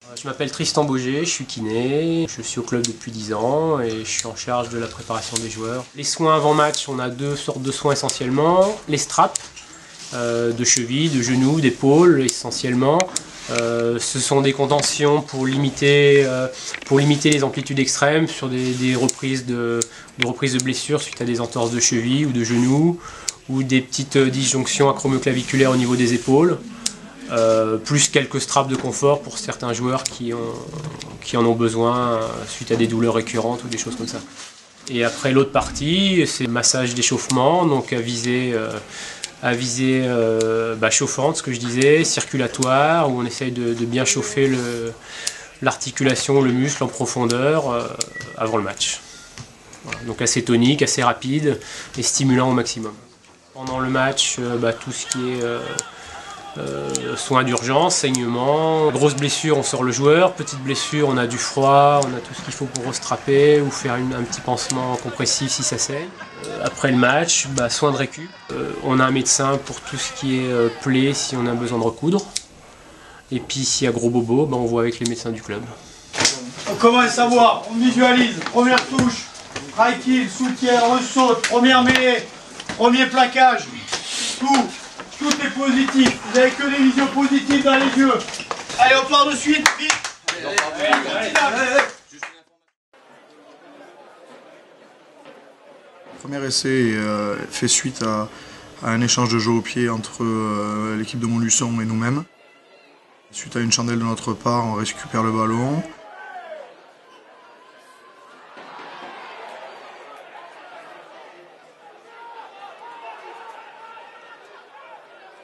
Je m'appelle Tristan Bauger, je suis kiné, je suis au club depuis 10 ans et je suis en charge de la préparation des joueurs. Les soins avant match, on a deux sortes de soins essentiellement. Les straps de cheville, de genoux, d'épaule essentiellement. Ce sont des contentions pour limiter les amplitudes extrêmes sur des reprises de blessures suite à des entorses de cheville ou de genoux ou des petites disjonctions acromioclaviculaires au niveau des épaules. Plus quelques straps de confort pour certains joueurs qui en ont besoin suite à des douleurs récurrentes ou des choses comme ça. Et après l'autre partie, c'est le massage d'échauffement, donc à visée chauffante, ce que je disais, circulatoire, où on essaye de bien chauffer l'articulation, le muscle en profondeur avant le match. Voilà, donc assez tonique, assez rapide et stimulant au maximum. Pendant le match, tout ce qui est soins d'urgence, saignement, grosse blessure on sort le joueur, petite blessure on a du froid, on a tout ce qu'il faut pour restrapper ou faire un petit pansement compressif si ça saigne. Après le match, soins de récup. On a un médecin pour tout ce qui est plaie si on a besoin de recoudre. Et puis s'il y a gros bobo, on voit avec les médecins du club. On commence à voir, on visualise, première touche, high kill, soutien, ressaute, première mêlée, premier plaquage, tout est positif, vous n'avez que des visions positives dans les yeux. Allez, on part de suite, vite. Le premier essai fait suite à un échange de jeu au pied entre l'équipe de Montluçon et nous-mêmes. Suite à une chandelle de notre part, on récupère le ballon.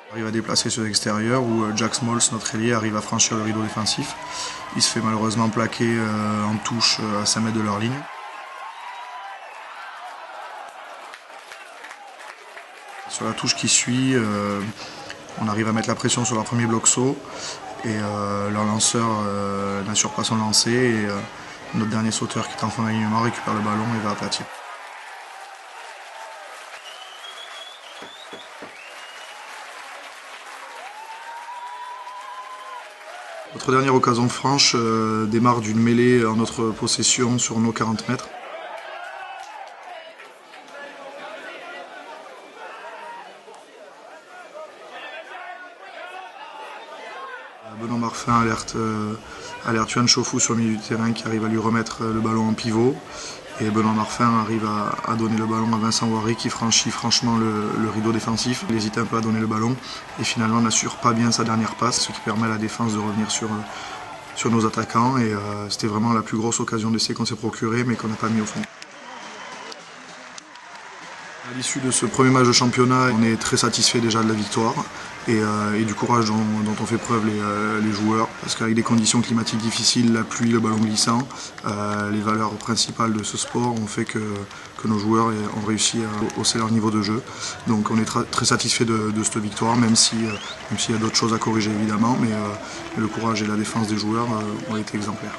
On arrive à déplacer sur l'extérieur où Jack Smalls, notre ailier, arrive à franchir le rideau défensif. Il se fait malheureusement plaquer en touche à 5 mètres de leur ligne. Sur la touche qui suit, on arrive à mettre la pression sur leur premier bloc saut et leur lanceur n'assure pas son lancer et notre dernier sauteur qui est en fin d'alignement récupère le ballon et va aplatir. Notre dernière occasion franche démarre d'une mêlée en notre possession sur nos 40 mètres. Benoît Marfin alerte Yuan Chofou sur le milieu du terrain qui arrive à lui remettre le ballon en pivot. Et Benoît Marfin arrive à donner le ballon à Vincent Wary qui franchit franchement le rideau défensif. Il hésite un peu à donner le ballon et finalement n'assure pas bien sa dernière passe, ce qui permet à la défense de revenir sur nos attaquants. Et c'était vraiment la plus grosse occasion d'essai qu'on s'est procurée mais qu'on n'a pas mis au fond. À l'issue de ce premier match de championnat, on est très satisfait déjà de la victoire et du courage dont ont fait preuve les joueurs. Parce qu'avec des conditions climatiques difficiles, la pluie, le ballon glissant, les valeurs principales de ce sport ont fait que nos joueurs ont réussi à hausser leur niveau de jeu. Donc on est très satisfait de cette victoire, même s'il y a d'autres choses à corriger évidemment, mais le courage et la défense des joueurs ont été exemplaires.